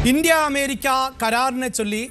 India America കരാറിനെ ചൊല്ലി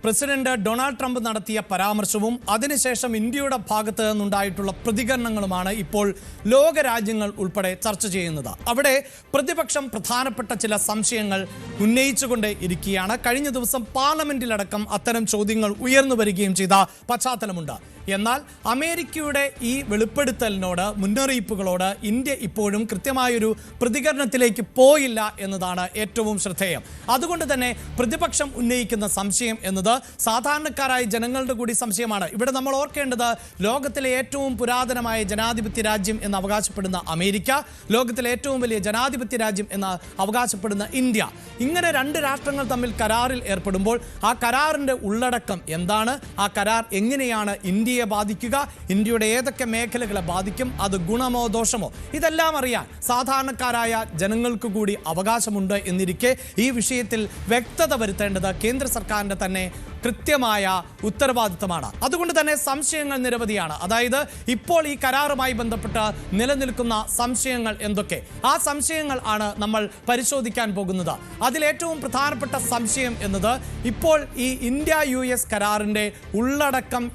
president Donald Trump നടത്തിയ പരാമർശവും അതിനുശേഷം ഇന്ത്യയുടെ ഭാഗത്ത് നിന്നുണ്ടായിട്ടുള്ള പ്രതികരണങ്ങളുമാണ് ഇപ്പോൾ ലോകരാജ്യങ്ങൾ ഉൾപ്പെടെ ചർച്ച ചെയ്യുന്നത്. അവിടെ പ്രതിപക്ഷം പ്രധാനപ്പെട്ട ചില സംശയങ്ങൾ ഉന്നയിച്ചുകൊണ്ട് ഇരിക്കുകയാണ്. കഴിഞ്ഞ ദിവസം പാർലമെന്റിലടക്കം അത്തരം ചോദ്യങ്ങൾ ഉയർന്നു വരികയും ചെയ്ത പശ്ചാത്തലമുണ്ട്. എന്നാൽ അമേരിക്കയുടെ ഈ വെളിപ്പെടുത്തലിനോട്, മുന്നറിയിപ്പുകളോട് ഇന്ത്യ ഇപ്പോഴും കൃത്യമായൊരു പ്രതികരണത്തിലേക്ക് പോയില്ല എന്നതാണ് ഏറ്റവും ശ്രദ്ധേയം. അതുകൊണ്ട് തന്നെ പ്രതിപക്ഷം ഉന്നയിക്കുന്ന സംശയം എന്നത് സാധാരണക്കാരായ ജനങ്ങളുടെ കൂടി സംശയമാണ്. ഇവിടെ നമ്മൾ ഓർക്കേണ്ടത്, ലോകത്തിലെ ഏറ്റവും പുരാതനമായ ജനാധിപത്യ രാജ്യം എന്ന് അവകാശപ്പെടുന്ന അമേരിക്ക, ലോകത്തിലെ ഏറ്റവും വലിയ ജനാധിപത്യ രാജ്യം എന്ന് അവകാശപ്പെടുന്ന ഇന്ത്യ, ഇങ്ങനെ രണ്ട് രാഷ്ട്രങ്ങൾ തമ്മിൽ കരാറിൽ ഏർപ്പെടുമ്പോൾ ആ കരാറിന്റെ ഉള്ളടക്കം എന്താണ്, ആ കരാർ എങ്ങനെയാണ് ഇന്ത്യയെ ബാധിക്കുക, ഇന്ത്യയുടെ ഏതൊക്കെ മേഖലകളെ ബാധിക്കും, അത് ഗുണമോ ദോഷമോ, ഇതെല്ലാം അറിയാൻ സാധാരണക്കാരായ ജനങ്ങൾക്ക് കൂടി അവകാശമുണ്ട് എന്നിരിക്കെ ഈ വിഷയത്തിൽ വ്യക്തത വരുത്തേണ്ടത് കേന്ദ്ര സർക്കാരിന്റെ തന്നെ കൃത്യമായ ഉത്തരവാദിത്തമാണ്. അതുകൊണ്ട് തന്നെ സംശയങ്ങൾ നിരവധിയാണ്. അതായത് ഇപ്പോൾ ഈ കരാറുമായി ബന്ധപ്പെട്ട് നിലനിൽക്കുന്ന സംശയങ്ങൾ എന്തൊക്കെ, ആ സംശയങ്ങൾ ആണ് നമ്മൾ പരിശോധിക്കാൻ പോകുന്നത്. അതിലേറ്റവും പ്രധാനപ്പെട്ട സംശയം എന്നത്, ഇപ്പോൾ ഈ ഇന്ത്യ US കരാറിന്റെ ഉള്ളടക്കം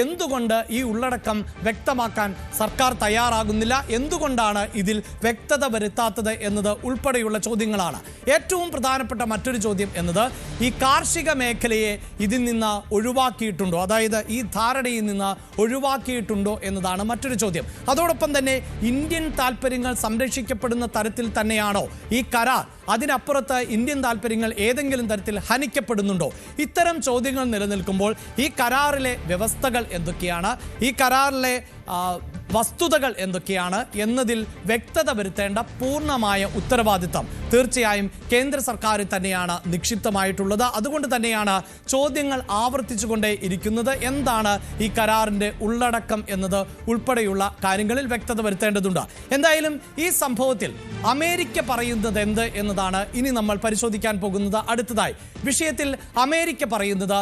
എന്തുകൊണ്ട് ഈ ഉള്ളടക്കം വ്യക്തമാക്കാൻ സർക്കാർ തയ്യാറാകുന്നില്ല, എന്തുകൊണ്ടാണ് ഇതിൽ വ്യക്തത വരുത്താത്തത് എന്നത് ഉൾപ്പെടെയുള്ള ചോദ്യങ്ങളാണ്. ഏറ്റവും പ്രധാനപ്പെട്ട മറ്റൊരു ചോദ്യം എന്നത്, ഈ കാർഷിക മേഖലയെ ഇതിൽ നിന്ന് ഒഴിവാക്കിയിട്ടുണ്ടോ, അതായത് ഈ ധാരണയിൽ നിന്ന് ഒഴിവാക്കിയിട്ടുണ്ടോ എന്നതാണ് മറ്റൊരു ചോദ്യം. അതോടൊപ്പം തന്നെ ഇന്ത്യൻ താല്പര്യങ്ങൾ സംരക്ഷിക്കപ്പെടുന്ന തരത്തിൽ തന്നെയാണോ ഈ കരാർ, അതിനപ്പുറത്ത് ഇന്ത്യൻ താല്പര്യങ്ങൾ ഏതെങ്കിലും തരത്തിൽ ഹനിക്കപ്പെടുന്നുണ്ടോ? ഇത്തരം ചോദ്യങ്ങൾ നിലനിൽക്കുമ്പോൾ ഈ കരാറിലെ വ്യവസ്ഥകൾ എന്തൊക്കെയാണ്, ഈ കരാറിലെ വസ്തുതകൾ എന്തൊക്കെയാണ് എന്നതിൽ വ്യക്തത വരുത്തേണ്ട പൂർണ്ണമായ ഉത്തരവാദിത്തം തീർച്ചയായും കേന്ദ്ര സർക്കാരിൽ തന്നെയാണ് നിക്ഷിപ്തമായിട്ടുള്ളത്. അതുകൊണ്ട് തന്നെയാണ് ചോദ്യങ്ങൾ ആവർത്തിച്ചുകൊണ്ടേ ഇരിക്കുന്നത്. എന്താണ് ഈ കരാറിന്റെ ഉള്ളടക്കം എന്നത് ഉൾപ്പെടെയുള്ള കാര്യങ്ങളിൽ വ്യക്തത വരുത്തേണ്ടതുണ്ട്. എന്തായാലും ഈ സംഭവത്തിൽ അമേരിക്ക പറയുന്നത് എന്ത് എന്നതാണ് ഇനി നമ്മൾ പരിശോധിക്കാൻ പോകുന്നത്. അടുത്തതായി വിഷയത്തിൽ അമേരിക്ക പറയുന്നത്,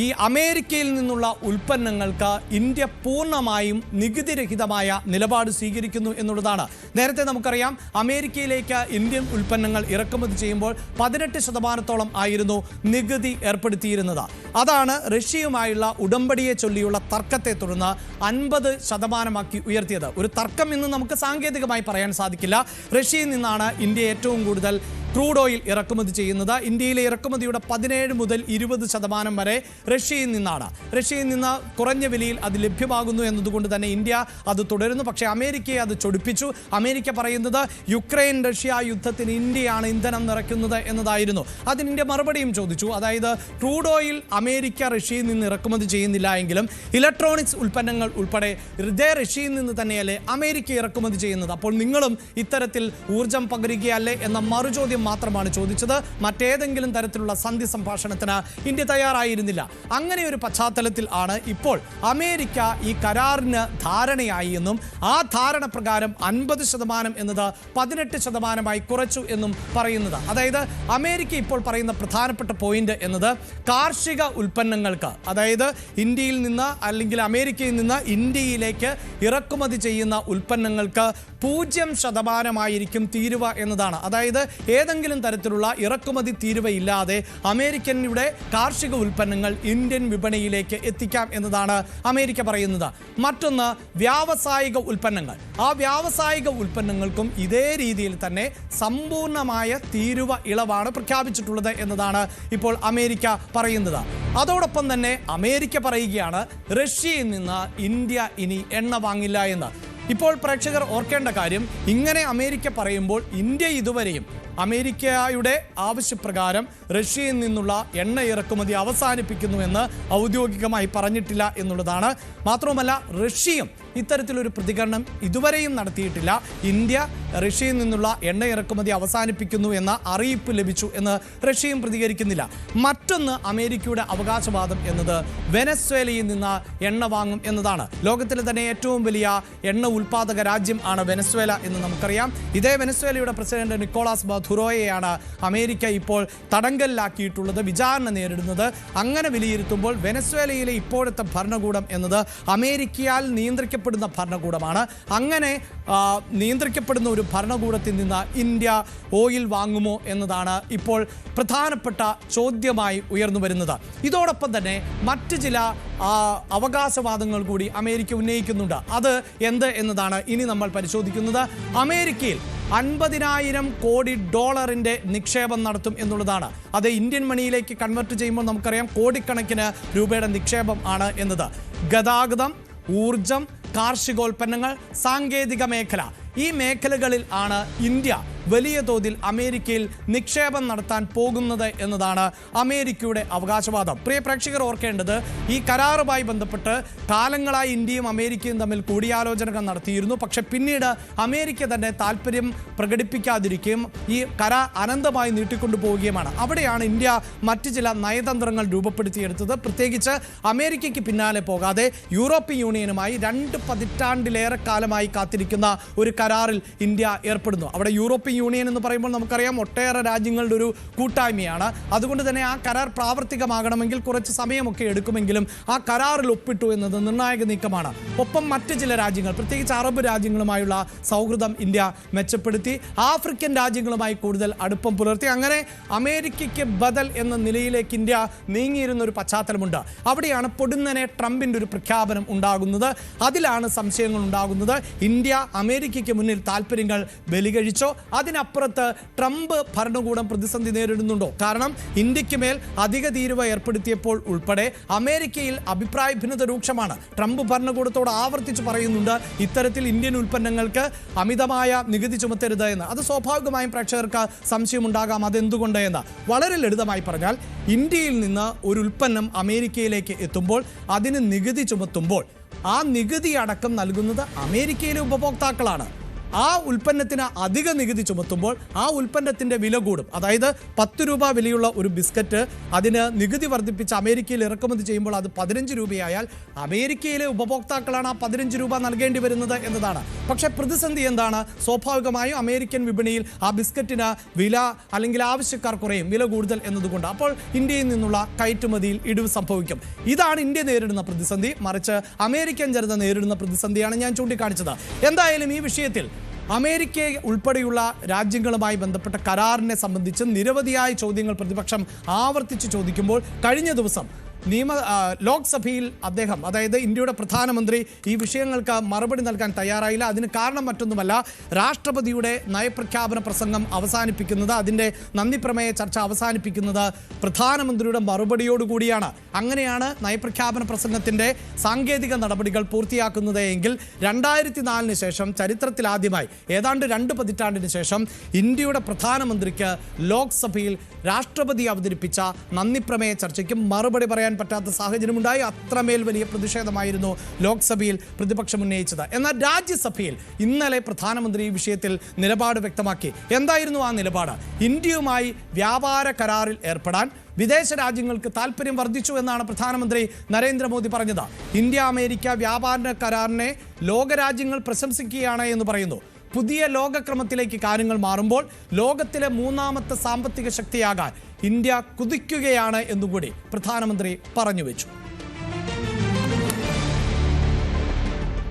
ഈ അമേരിക്കയിൽ നിന്നുള്ള ഉൽപ്പന്നങ്ങൾക്ക് ഇന്ത്യ പൂർണ്ണമായും നികുതിരഹിതമായ നിലപാട് സ്വീകരിക്കുന്നു എന്നുള്ളതാണ്. നേരത്തെ നമുക്കറിയാം, അമേരിക്കയിലേക്ക് ഇന്ത്യൻ ഉൽപ്പന്നങ്ങൾ ഇറക്കുമതി ചെയ്യുമ്പോൾ 18% ആയിരുന്നു നികുതി ഏർപ്പെടുത്തിയിരുന്നത്. അതാണ് റഷ്യയുമായുള്ള ഉടമ്പടിയെ ചൊല്ലിയുള്ള തർക്കത്തെ തുടർന്ന് 50% ഉയർത്തിയത്. ഒരു തർക്കം എന്ന് നമുക്ക് സാങ്കേതികമായി പറയാൻ സാധിക്കില്ല. റഷ്യയിൽ നിന്നാണ് ഇന്ത്യ ഏറ്റവും കൂടുതൽ ക്രൂഡ് ഓയിൽ ഇറക്കുമതി ചെയ്യുന്നത്. ഇന്ത്യയിലെ ഇറക്കുമതിയുടെ 17 മുതൽ 20% വരെ റഷ്യയിൽ നിന്നാണ്. റഷ്യയിൽ നിന്ന് കുറഞ്ഞ വിലയിൽ അത് ലഭ്യമാകുന്നു എന്നതുകൊണ്ട് തന്നെ ഇന്ത്യ അത് തുടരുന്നു. പക്ഷേ അമേരിക്കയെ അത് ചൊടിപ്പിച്ചു. അമേരിക്ക പറയുന്നത്, യുക്രൈൻ റഷ്യ യുദ്ധത്തിന് ഇന്ത്യയാണ് ഇന്ധനം നിറയ്ക്കുന്നത് എന്നതായിരുന്നു. അതിന് ഇന്ത്യ മറുപടിയും ചോദിച്ചു. അതായത് ക്രൂഡ് ഓയിൽ അമേരിക്ക റഷ്യയിൽ നിന്ന് ഇറക്കുമതി ചെയ്യുന്നില്ല എങ്കിലും ഇലക്ട്രോണിക്സ് ഉൽപ്പന്നങ്ങൾ ഉൾപ്പെടെ ഇതേ റഷ്യയിൽ നിന്ന് തന്നെയല്ലേ അമേരിക്ക ഇറക്കുമതി ചെയ്യുന്നത്, അപ്പോൾ നിങ്ങളും ഇത്തരത്തിൽ ഊർജം പകരുകയല്ലേ എന്ന മറുചോദ്യം മാത്രമാണ് ചോദിച്ചത്. മറ്റേതെങ്കിലും തരത്തിലുള്ള സന്ധി സംഭാഷണത്തിന് ഇന്ത്യ തയ്യാറായിരുന്നില്ല. അങ്ങനെ ഒരു പശ്ചാത്തലത്തിൽ ആണ് ഇപ്പോൾ അമേരിക്ക ഈ കരാറിന് ധാരണയായി എന്നും ആ ധാരണ പ്രകാരം 50% എന്നത് 18% കുറച്ചു എന്നും പറയുന്നത്. അതായത് അമേരിക്ക ഇപ്പോൾ പറയുന്ന പ്രധാനപ്പെട്ട പോയിന്റ് എന്നത്, കാർഷിക ഉൽപ്പന്നങ്ങൾക്ക്, അതായത് ഇന്ത്യയിൽ നിന്ന് അല്ലെങ്കിൽ അമേരിക്കയിൽ നിന്ന് ഇന്ത്യയിലേക്ക് ഇറക്കുമതി ചെയ്യുന്ന ഉൽപ്പന്നങ്ങൾക്ക് 0% തീരുവ എന്നതാണ്. അതായത് ഏതെങ്കിലും തരത്തിലുള്ള ഇറക്കുമതി തീരുവയില്ലാതെ അമേരിക്കയുടെ കാർഷിക ഉൽപ്പന്നങ്ങൾ ഇന്ത്യൻ വിപണിയിലേക്ക് എത്തിക്കാം എന്നതാണ് അമേരിക്ക പറയുന്നത്. മറ്റൊന്ന്, വ്യാവസായിക ഉൽപ്പന്നങ്ങൾ. ആ വ്യാവസായിക ഉൽപ്പന്നങ്ങൾക്കും ഇതേ രീതിയിൽ തന്നെ സമ്പൂർണ്ണമായ തീരുവ ഇളവാണ് പ്രഖ്യാപിച്ചിട്ടുള്ളത് എന്നതാണ് ഇപ്പോൾ അമേരിക്ക പറയുന്നത്. അതോടൊപ്പം തന്നെ അമേരിക്ക പറയുകയാണ്, റഷ്യയിൽ നിന്ന് ഇന്ത്യ ഇനി എണ്ണ വാങ്ങില്ല എന്ന്. ഇപ്പോൾ പ്രേക്ഷകർ ഓർക്കേണ്ട കാര്യം, ഇങ്ങനെ അമേരിക്ക പറയുമ്പോൾ ഇന്ത്യ ഇതുവരെയും അമേരിക്കയുടെ ആവശ്യപ്രകാരം റഷ്യയിൽ നിന്നുള്ള എണ്ണ ഇറക്കുമതി അവസാനിപ്പിക്കുന്നുവെന്ന് ഔദ്യോഗികമായി പറഞ്ഞിട്ടില്ല എന്നുള്ളതാണ്. മാത്രവുമല്ല, റഷ്യയും ഇത്തരത്തിലൊരു പ്രതികരണം ഇതുവരെയും നടത്തിയിട്ടില്ല. ഇന്ത്യ റഷ്യയിൽ നിന്നുള്ള എണ്ണ ഇറക്കുമതി അവസാനിപ്പിക്കുന്നു എന്ന അറിയിപ്പ് ലഭിച്ചു എന്ന് റഷ്യയും പ്രതികരിക്കുന്നില്ല. മറ്റൊന്ന്, അമേരിക്കയുടെ അവകാശവാദം എന്നത് വെനസ്വേലയിൽ നിന്ന് എണ്ണ വാങ്ങും എന്നതാണ്. ലോകത്തിലെ തന്നെ ഏറ്റവും വലിയ എണ്ണ ഉൽപ്പാദക രാജ്യം ആണ് വെനസ്വേല എന്ന് നമുക്കറിയാം. ഇതേ വെനസ്വേലയുടെ പ്രസിഡന്റ് നിക്കോളാസ് മദുറോ മധുറോയെയാണ് അമേരിക്ക ഇപ്പോൾ തടങ്കലിലാക്കിയിട്ടുള്ളത്, വിചാരണ നേരിടുന്നത്. അങ്ങനെ വിലയിരുത്തുമ്പോൾ വെനസ്വേലയിലെ ഇപ്പോഴത്തെ ഭരണകൂടം എന്നത് അമേരിക്കയാൽ നിയന്ത്രിക്കപ്പെടുന്ന ഭരണകൂടമാണ്. അങ്ങനെ നിയന്ത്രിക്കപ്പെടുന്ന ഒരു ഭരണകൂടത്തിൽ നിന്ന് ഇന്ത്യ ഓയിൽ വാങ്ങുമോ എന്നതാണ് ഇപ്പോൾ പ്രധാനപ്പെട്ട ചോദ്യമായി ഉയർന്നു വരുന്നത്. ഇതോടൊപ്പം തന്നെ മറ്റ് ചില അവകാശവാദങ്ങൾ കൂടി അമേരിക്ക ഉന്നയിക്കുന്നുണ്ട്. അത് എന്ത് എന്നതാണ് ഇനി നമ്മൾ പരിശോധിക്കുന്നത്. അമേരിക്കയിൽ 50,000 കോടി ഡോളറിൻ്റെ നിക്ഷേപം നടത്തും എന്നുള്ളതാണ്. അത് ഇന്ത്യൻ മണിയിലേക്ക് കൺവെർട്ട് ചെയ്യുമ്പോൾ നമുക്കറിയാം കോടിക്കണക്കിന് രൂപയുടെ നിക്ഷേപം ആണ് എന്നത്. ഗതാഗതം, ഊർജം, കാർഷികോൽപ്പന്നങ്ങൾ, സാങ്കേതിക മേഖല, ഈ മേഖലകളിൽ ആണ് ഇന്ത്യ വലിയ തോതിൽ അമേരിക്കയിൽ നിക്ഷേപം നടത്താൻ പോകുന്നത് എന്നതാണ് അമേരിക്കയുടെ അവകാശവാദം. പ്രിയ പ്രേക്ഷകർ ഓർക്കേണ്ടത്, ഈ കരാറുമായി ബന്ധപ്പെട്ട് കാലങ്ങളായി ഇന്ത്യയും അമേരിക്കയും തമ്മിൽ കൂടിയാലോചനകൾ നടത്തിയിരുന്നു. പക്ഷെ പിന്നീട് അമേരിക്ക തന്നെ താല്പര്യം പ്രകടിപ്പിക്കാതിരിക്കുകയും ഈ കരാർ അനന്തമായി നീട്ടിക്കൊണ്ടു പോവുകയുമാണ്. അവിടെയാണ് ഇന്ത്യ മറ്റ് ചില നയതന്ത്രങ്ങൾ രൂപപ്പെടുത്തിയെടുത്തത്. പ്രത്യേകിച്ച് അമേരിക്കയ്ക്ക് പിന്നാലെ പോകാതെ യൂറോപ്യൻ യൂണിയനുമായി 2 പതിറ്റാണ്ടിലേറെ കാലമായി കാത്തിരിക്കുന്ന ഒരു കരാറിൽ ഇന്ത്യ ഏർപ്പെടുന്നു. അവിടെ യൂറോപ്യൻ യൂണിയൻ എന്ന് പറയുമ്പോൾ നമുക്കറിയാം ഒട്ടേറെ രാജ്യങ്ങളുടെ ഒരു കൂട്ടായ്മയാണ്. അതുകൊണ്ട് തന്നെ ആ കരാർ പ്രാവർത്തികമാകണമെങ്കിൽ കുറച്ച് സമയമൊക്കെ എടുക്കുമെങ്കിലും ആ കരാറിൽ ഒപ്പിട്ടു എന്നത് നിർണായക നീക്കമാണ്. ഒപ്പം മറ്റ് ചില രാജ്യങ്ങൾ, പ്രത്യേകിച്ച് അറബ് രാജ്യങ്ങളുമായുള്ള സൗഹൃദം ഇന്ത്യ മെച്ചപ്പെടുത്തി. ആഫ്രിക്കൻ രാജ്യങ്ങളുമായി കൂടുതൽ അടുപ്പം പുലർത്തി. അങ്ങനെ അമേരിക്കയ്ക്ക് ബദൽ എന്ന നിലയിലേക്ക് ഇന്ത്യ നീങ്ങിയിരുന്ന ഒരു പശ്ചാത്തലമുണ്ട്. അവിടെയാണ് പൊടുന്നനെ ട്രംപിൻ്റെ ഒരു പ്രഖ്യാപനം ഉണ്ടാകുന്നത്. അതിലാണ് സംശയങ്ങൾ ഉണ്ടാകുന്നത്. ഇന്ത്യ അമേരിക്കയ്ക്ക് മുന്നിൽ താല്പര്യങ്ങൾ ബലികഴിച്ചോ, അതിനപ്പുറത്ത് ട്രംപ് ഭരണകൂടം പ്രതിസന്ധി നേരിടുന്നുണ്ടോ? കാരണം ഇന്ത്യക്ക് മേൽ അധിക തീരുവ ഏർപ്പെടുത്തിയപ്പോൾ ഉൾപ്പെടെ അമേരിക്കയിൽ അഭിപ്രായ ഭിന്നത രൂക്ഷമാണ്. ട്രംപ് ഭരണകൂടത്തോട് ആവർത്തിച്ച് പറയുന്നുണ്ട് ഇത്തരത്തിൽ ഇന്ത്യൻ ഉൽപ്പന്നങ്ങൾക്ക് അമിതമായ നികുതി ചുമത്തരുത് എന്ന്. അത് സ്വാഭാവികമായും പ്രേക്ഷകർക്ക് സംശയമുണ്ടാകാം അതെന്തുകൊണ്ട് എന്ന്. വളരെ ലളിതമായി പറഞ്ഞാൽ, ഇന്ത്യയിൽ നിന്ന് ഒരു ഉൽപ്പന്നം അമേരിക്കയിലേക്ക് എത്തുമ്പോൾ അതിന് നികുതി ചുമത്തുമ്പോൾ ആ നികുതി അടക്കം നൽകുന്നത് അമേരിക്കയിലെ ഉപഭോക്താക്കളാണ്. ആ ഉൽപ്പന്നത്തിന് അധിക നികുതി ചുമത്തുമ്പോൾ ആ ഉൽപ്പന്നത്തിൻ്റെ വില കൂടും. അതായത് 10 രൂപ വിലയുള്ള ഒരു ബിസ്ക്കറ്റ് അതിന് നികുതി വർദ്ധിപ്പിച്ച് അമേരിക്കയിൽ ഇറക്കുമതി ചെയ്യുമ്പോൾ അത് 15 രൂപയായാൽ അമേരിക്കയിലെ ഉപഭോക്താക്കളാണ് ആ 15 രൂപ നൽകേണ്ടി വരുന്നത് എന്നതാണ്. പക്ഷേ പ്രതിസന്ധി എന്താണ്? സ്വാഭാവികമായും അമേരിക്കൻ വിപണിയിൽ ആ ബിസ്ക്കറ്റിന് വില അല്ലെങ്കിൽ ആവശ്യക്കാർ കുറയും, വില കൂടുതൽ എന്നതുകൊണ്ട്. അപ്പോൾ ഇന്ത്യയിൽ നിന്നുള്ള കയറ്റുമതിയിൽ ഇടിവ് സംഭവിക്കും. ഇതാണ് ഇന്ത്യ നേരിടുന്ന പ്രതിസന്ധി. മറിച്ച് അമേരിക്കൻ ജനത നേരിടുന്ന പ്രതിസന്ധിയാണ് ഞാൻ ചൂണ്ടിക്കാണിച്ചത്. എന്തായാലും ഈ വിഷയത്തിൽ അമേരിക്ക ഉൾപ്പെടെയുള്ള രാജ്യങ്ങളുമായി ബന്ധപ്പെട്ട കരാറിനെ സംബന്ധിച്ച് നിരവധിയായ ചോദ്യങ്ങൾ പ്രതിപക്ഷം ആവർത്തിച്ച് ചോദിക്കുമ്പോൾ കഴിഞ്ഞ ദിവസം ലോക്സഭയിൽ അദ്ദേഹം, അതായത് ഇന്ത്യയുടെ പ്രധാനമന്ത്രി, ഈ വിഷയങ്ങൾക്ക് മറുപടി നൽകാൻ തയ്യാറായില്ല. അതിന് കാരണം മറ്റൊന്നുമല്ല, രാഷ്ട്രപതിയുടെ നയപ്രഖ്യാപന പ്രസംഗം അവസാനിപ്പിക്കുന്നത്, അതിൻ്റെ നന്ദിപ്രമേയ ചർച്ച അവസാനിപ്പിക്കുന്നത് പ്രധാനമന്ത്രിയുടെ മറുപടിയോടുകൂടിയാണ്. അങ്ങനെയാണ് നയപ്രഖ്യാപന പ്രസംഗത്തിൻ്റെ സാങ്കേതിക നടപടികൾ പൂർത്തിയാക്കുന്നത് എങ്കിൽ 2004 ശേഷം ചരിത്രത്തിലാദ്യമായി ഏതാണ്ട് 2 പതിറ്റാണ്ടിന് ശേഷം ഇന്ത്യയുടെ പ്രധാനമന്ത്രിക്ക് ലോക്സഭയിൽ രാഷ്ട്രപതി അവതരിപ്പിച്ച നന്ദിപ്രമേയ ചർച്ചയ്ക്ക് മറുപടി പറയാൻ പറ്റാത്ത സാഹചര്യമുണ്ടായി. അത്രമേൽ വലിയ പ്രതിഷേധമായിരുന്നു ലോക്സഭയിൽ പ്രതിപക്ഷം ഉന്നയിച്ചത്. എന്നാൽ രാജ്യസഭയിൽ ഇന്നലെ പ്രധാനമന്ത്രി ഈ വിഷയത്തിൽ നിലപാട് വ്യക്തമാക്കി. എന്തായിരുന്നു ആ നിലപാട്? ഇന്ത്യയുമായി വ്യാപാര കരാറിൽ ഏർപ്പെടാൻ വിദേശ രാജ്യങ്ങൾക്ക് താല്പര്യം വർദ്ധിച്ചു എന്നാണ് പ്രധാനമന്ത്രി നരേന്ദ്രമോദി പറഞ്ഞത്. ഇന്ത്യ അമേരിക്ക വ്യാപാര കരാറിനെ ലോകരാജ്യങ്ങൾ പ്രശംസിക്കുകയാണ് എന്ന് പറയുന്നു. പുതിയ ലോകക്രമത്തിലേക്ക് കാര്യങ്ങൾ മാറുമ്പോൾ ലോകത്തിലെ 3ാമത്തെ സാമ്പത്തിക ശക്തിയാകാൻ ഇന്ത്യ കുതിക്കുകയാണ് എന്നുകൂടി പ്രധാനമന്ത്രി പറഞ്ഞു വെച്ചു.